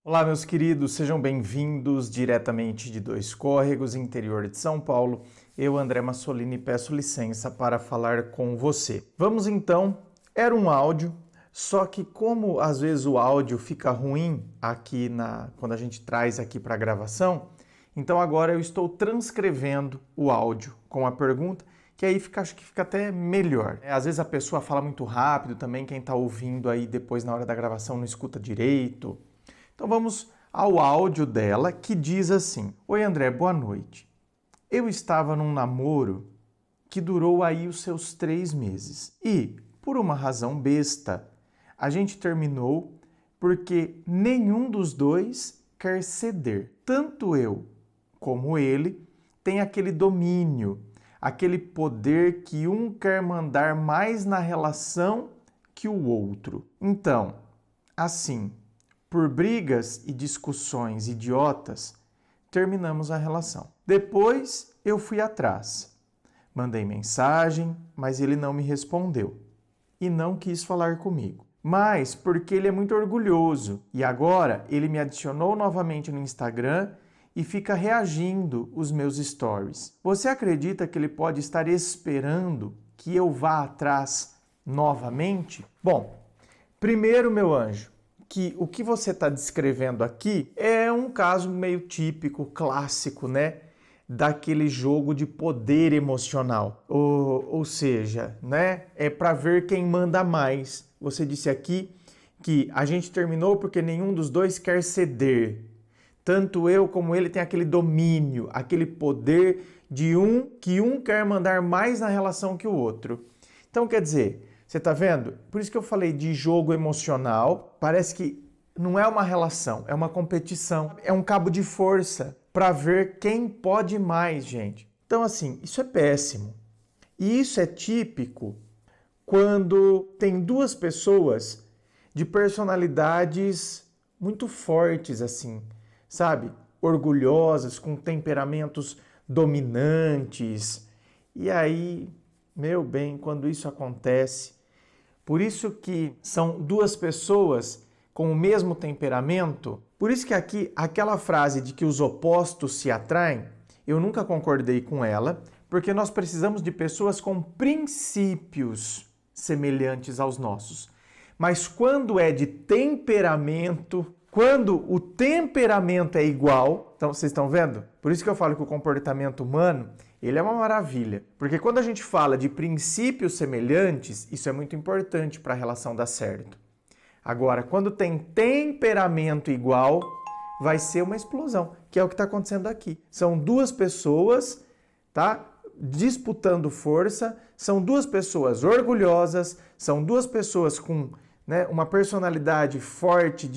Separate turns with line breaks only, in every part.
Olá, meus queridos, sejam bem-vindos diretamente de Dois Córregos, interior de São Paulo. Eu, André Massolini, peço licença para falar com você. Vamos então, era um áudio, só que como às vezes o áudio fica ruim aqui quando a gente traz aqui para a gravação, então agora eu estou transcrevendo o áudio com a pergunta, que aí acho que fica até melhor. Às vezes a pessoa fala muito rápido também, quem está ouvindo aí depois na hora da gravação não escuta direito. Então vamos ao áudio dela, que diz assim: Oi André, boa noite. Eu estava num namoro que durou aí os seus 3 meses e, por uma razão besta, a gente terminou porque nenhum dos dois quer ceder. Tanto eu como ele tem aquele domínio, aquele poder que um quer mandar mais na relação que o outro. Então, assim, por brigas e discussões idiotas, terminamos a relação. Depois eu fui atrás. Mandei mensagem, mas ele não me respondeu e não quis falar comigo. Mas porque ele é muito orgulhoso e agora ele me adicionou novamente no Instagram e fica reagindo os meus stories. Você acredita que ele pode estar esperando que eu vá atrás novamente? Bom, primeiro, meu anjo, que o que você está descrevendo aqui é um caso meio típico, clássico, né? Daquele jogo de poder emocional. Ou seja, né? É para ver quem manda mais. Você disse aqui que a gente terminou porque nenhum dos dois quer ceder. Tanto eu como ele tem aquele domínio, aquele poder de que um quer mandar mais na relação que o outro. Então, quer dizer, você tá vendo? Por isso que eu falei de jogo emocional. Parece que não é uma relação, é uma competição. É um cabo de força para ver quem pode mais, gente. Então, assim, isso é péssimo. E isso é típico quando tem duas pessoas de personalidades muito fortes, assim, sabe? Orgulhosas, com temperamentos dominantes. E aí, meu bem, quando isso acontece, por isso que são duas pessoas com o mesmo temperamento, por isso que aqui aquela frase de que os opostos se atraem, eu nunca concordei com ela, porque nós precisamos de pessoas com princípios semelhantes aos nossos. Mas quando é de temperamento, quando o temperamento é igual, então vocês estão vendo? Por isso que eu falo que o comportamento humano, ele é uma maravilha. Porque quando a gente fala de princípios semelhantes, isso é muito importante para a relação dar certo. Agora, quando tem temperamento igual, vai ser uma explosão, que é o que está acontecendo aqui. São duas pessoas, tá? Disputando força, são duas pessoas orgulhosas, são duas pessoas com, né, uma personalidade forte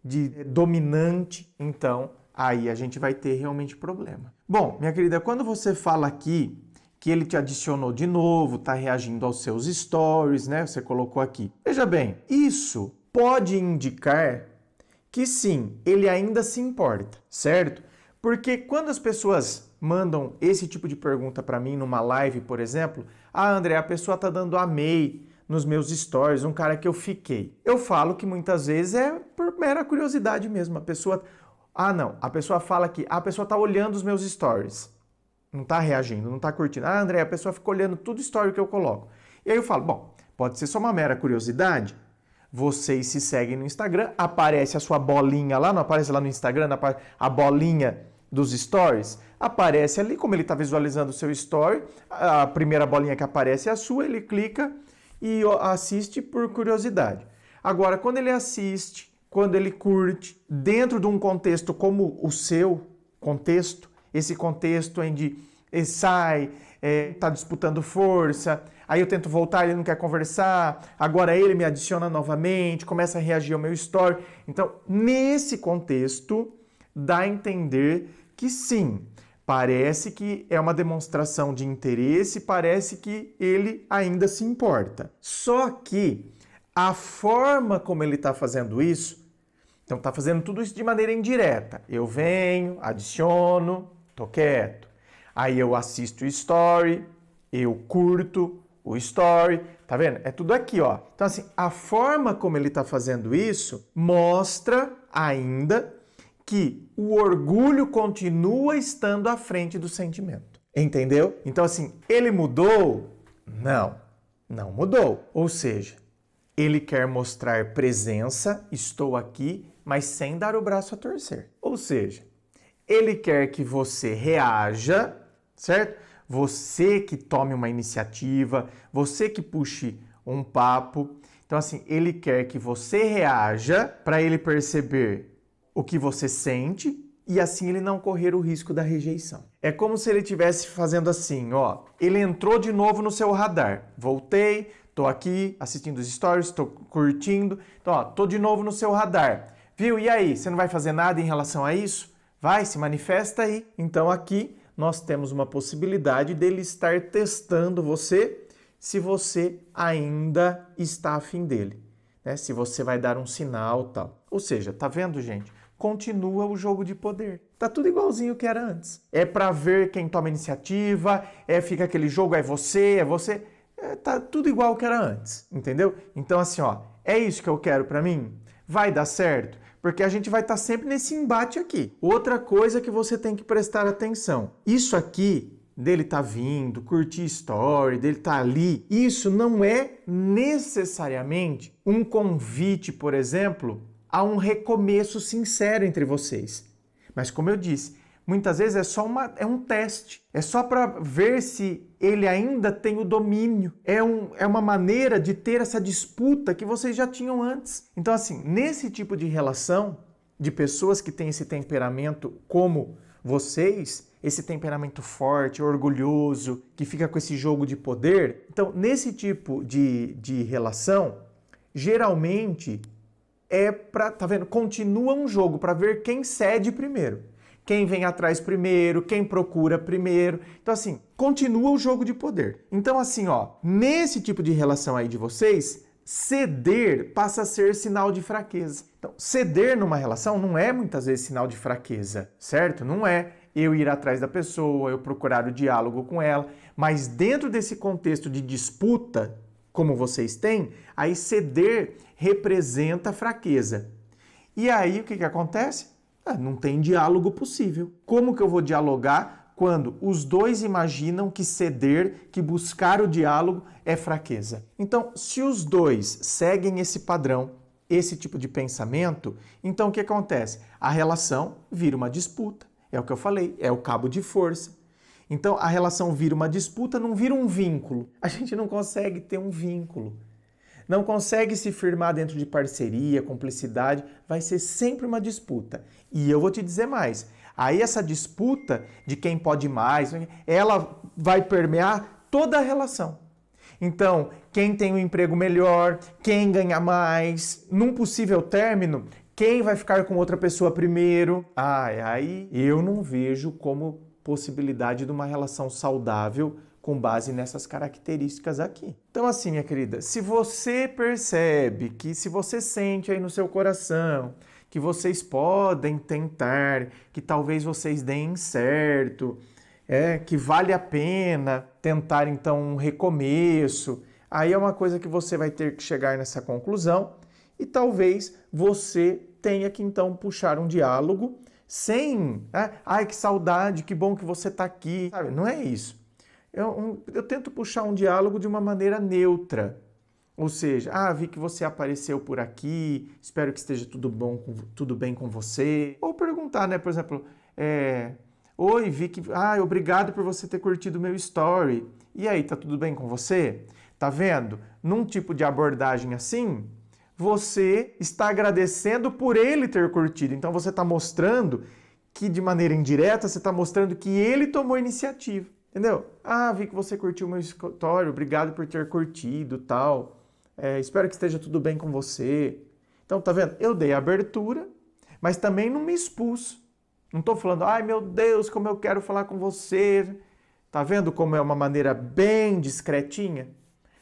de dominante, então aí a gente vai ter realmente problema. Bom, minha querida, quando você fala aqui que ele te adicionou de novo, tá reagindo aos seus stories, né? Você colocou aqui. Veja bem, isso pode indicar que sim, ele ainda se importa, certo? Porque quando as pessoas mandam esse tipo de pergunta para mim numa live, por exemplo, André, a pessoa tá dando amei nos meus stories, um cara que eu fiquei. Eu falo que muitas vezes é por mera curiosidade mesmo. A pessoa fala que a pessoa tá olhando os meus stories. Não tá reagindo, não tá curtindo. André, a pessoa fica olhando tudo story que eu coloco. E aí eu falo, bom, pode ser só uma mera curiosidade. Vocês se seguem no Instagram, aparece a sua bolinha lá, não aparece lá no Instagram, a bolinha dos stories, aparece ali, como ele está visualizando o seu story, a primeira bolinha que aparece é a sua, ele clica e assiste por curiosidade. Agora, quando ele assiste, quando ele curte, dentro de um contexto como o seu contexto, esse contexto onde ele sai, está disputando força, aí eu tento voltar, ele não quer conversar, agora ele me adiciona novamente, começa a reagir ao meu story. Então, nesse contexto, dá a entender que sim, parece que é uma demonstração de interesse, parece que ele ainda se importa. Só que a forma como ele está fazendo isso, então está fazendo tudo isso de maneira indireta. Eu venho, adiciono, tô quieto. Aí eu assisto o story, eu curto, o story, tá vendo? É tudo aqui, ó. Então, assim, a forma como ele está fazendo isso mostra ainda que o orgulho continua estando à frente do sentimento. Entendeu? Então, assim, ele mudou? Não, não mudou. Ou seja, ele quer mostrar presença, estou aqui, mas sem dar o braço a torcer. Ou seja, ele quer que você reaja, certo? Você que tome uma iniciativa, você que puxe um papo. Então, assim, ele quer que você reaja para ele perceber o que você sente e assim ele não correr o risco da rejeição. É como se ele estivesse fazendo assim, ó. Ele entrou de novo no seu radar. Voltei, tô aqui assistindo os stories, tô curtindo. Então, ó, tô de novo no seu radar. Viu? E aí, você não vai fazer nada em relação a isso? Vai, se manifesta aí. Então, aqui nós temos uma possibilidade dele estar testando você se você ainda está afim dele, né? Se você vai dar um sinal, tal. Ou seja, tá vendo, gente? Continua o jogo de poder. Tá tudo igualzinho que era antes. É para ver quem toma iniciativa, fica aquele jogo, é você. Tá tudo igual que era antes, entendeu? Então assim, ó, é isso que eu quero para mim? Vai dar certo? Porque a gente vai estar sempre nesse embate aqui. Outra coisa que você tem que prestar atenção. Isso aqui, dele tá vindo, curtir story, dele tá ali, isso não é necessariamente um convite, por exemplo, a um recomeço sincero entre vocês. Mas como eu disse, muitas vezes é um teste. É só para ver se ele ainda tem o domínio. É uma maneira de ter essa disputa que vocês já tinham antes. Então, assim, nesse tipo de relação, de pessoas que têm esse temperamento como vocês, esse temperamento forte, orgulhoso, que fica com esse jogo de poder. Então, nesse tipo de relação, geralmente tá vendo? Continua um jogo para ver quem cede primeiro. Quem vem atrás primeiro, quem procura primeiro. Então, assim, continua o jogo de poder. Então, assim, ó, nesse tipo de relação aí de vocês, ceder passa a ser sinal de fraqueza. Então, ceder numa relação não é muitas vezes sinal de fraqueza, certo? Não é eu ir atrás da pessoa, eu procurar o diálogo com ela, mas dentro desse contexto de disputa, como vocês têm, aí ceder representa fraqueza. E aí o que acontece? Não tem diálogo possível. Como que eu vou dialogar quando os dois imaginam que ceder, que buscar o diálogo é fraqueza? Então, se os dois seguem esse padrão, esse tipo de pensamento, então o que acontece? A relação vira uma disputa. É o que eu falei, é o cabo de força. Então, a relação vira uma disputa, não vira um vínculo. A gente não consegue ter um vínculo. Não consegue se firmar dentro de parceria, cumplicidade, vai ser sempre uma disputa. E eu vou te dizer mais, aí essa disputa de quem pode mais, ela vai permear toda a relação. Então, quem tem um emprego melhor, quem ganha mais, num possível término, quem vai ficar com outra pessoa primeiro? Aí eu não vejo como possibilidade de uma relação saudável com base nessas características aqui. Então assim, minha querida, se você percebe que se você sente aí no seu coração que vocês podem tentar, que talvez vocês deem certo, que vale a pena tentar então um recomeço, aí é uma coisa que você vai ter que chegar nessa conclusão e talvez você tenha que então puxar um diálogo sem, ai que saudade, que bom que você está aqui, sabe? Não é isso. Eu tento puxar um diálogo de uma maneira neutra. Ou seja, vi que você apareceu por aqui, espero que esteja tudo bem com você. Ou perguntar, né? Por exemplo, oi, vi que... obrigado por você ter curtido o meu story. E aí, tá tudo bem com você? Tá vendo? Num tipo de abordagem assim, você está agradecendo por ele ter curtido. Então, você está mostrando que, de maneira indireta, você está mostrando que ele tomou iniciativa. Entendeu? Vi que você curtiu o meu story, obrigado por ter curtido, tal. Espero que esteja tudo bem com você. Então, tá vendo? Eu dei abertura, mas também não me expus. Não estou falando, meu Deus, como eu quero falar com você. Tá vendo como é uma maneira bem discretinha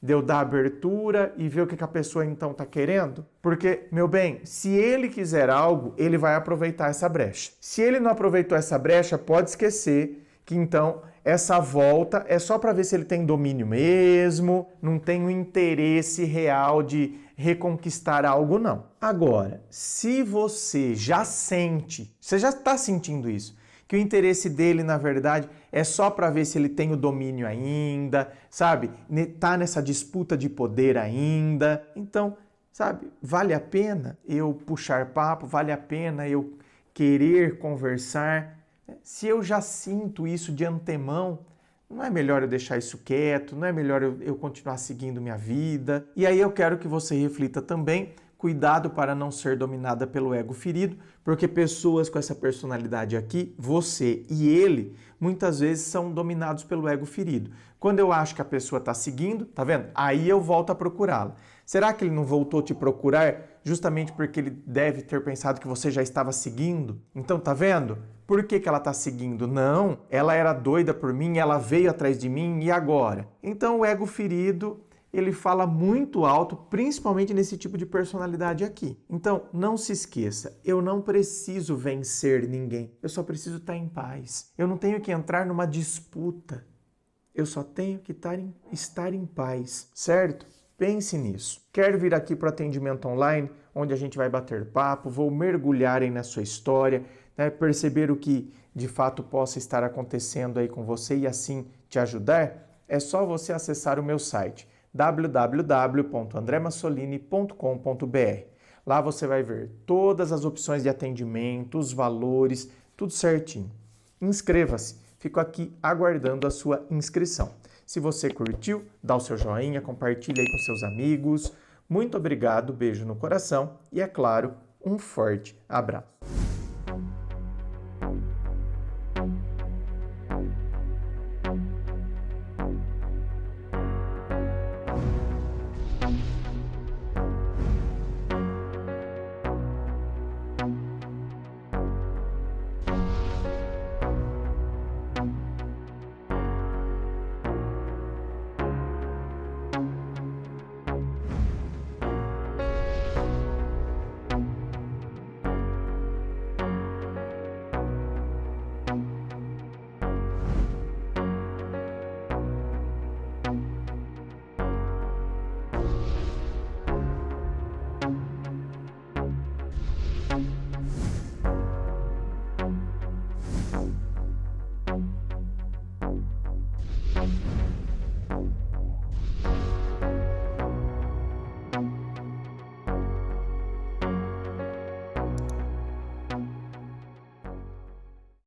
de eu dar abertura e ver o que a pessoa então tá querendo? Porque, meu bem, se ele quiser algo, ele vai aproveitar essa brecha. Se ele não aproveitou essa brecha, pode esquecer que então essa volta é só para ver se ele tem domínio mesmo, não tem um interesse real de reconquistar algo, não. Agora, se você já sente, você já está sentindo isso, que o interesse dele, na verdade, é só para ver se ele tem o domínio ainda, sabe? Tá nessa disputa de poder ainda. Então, sabe, vale a pena eu puxar papo, vale a pena eu querer conversar. Se eu já sinto isso de antemão, não é melhor eu deixar isso quieto, não é melhor eu continuar seguindo minha vida. E aí eu quero que você reflita também. Cuidado para não ser dominada pelo ego ferido, porque pessoas com essa personalidade aqui, você e ele, muitas vezes são dominados pelo ego ferido. Quando eu acho que a pessoa está seguindo, tá vendo? Aí eu volto a procurá-la. Será que ele não voltou te procurar justamente porque ele deve ter pensado que você já estava seguindo? Então, tá vendo? Por que ela está seguindo? Não, ela era doida por mim, ela veio atrás de mim e agora? Então, o ego ferido, ele fala muito alto, principalmente nesse tipo de personalidade aqui. Então, não se esqueça, eu não preciso vencer ninguém, eu só preciso estar em paz. Eu não tenho que entrar numa disputa, eu só tenho que estar em paz, certo? Pense nisso. Quer vir aqui para o atendimento online, onde a gente vai bater papo, vou mergulhar aí na sua história, né, perceber o que de fato possa estar acontecendo aí com você e assim te ajudar? É só você acessar o meu site www.andremassolini.com.br. Lá você vai ver todas as opções de atendimento, os valores, tudo certinho. Inscreva-se, fico aqui aguardando a sua inscrição. Se você curtiu, dá o seu joinha, compartilha aí com seus amigos. Muito obrigado, beijo no coração e, é claro, um forte abraço.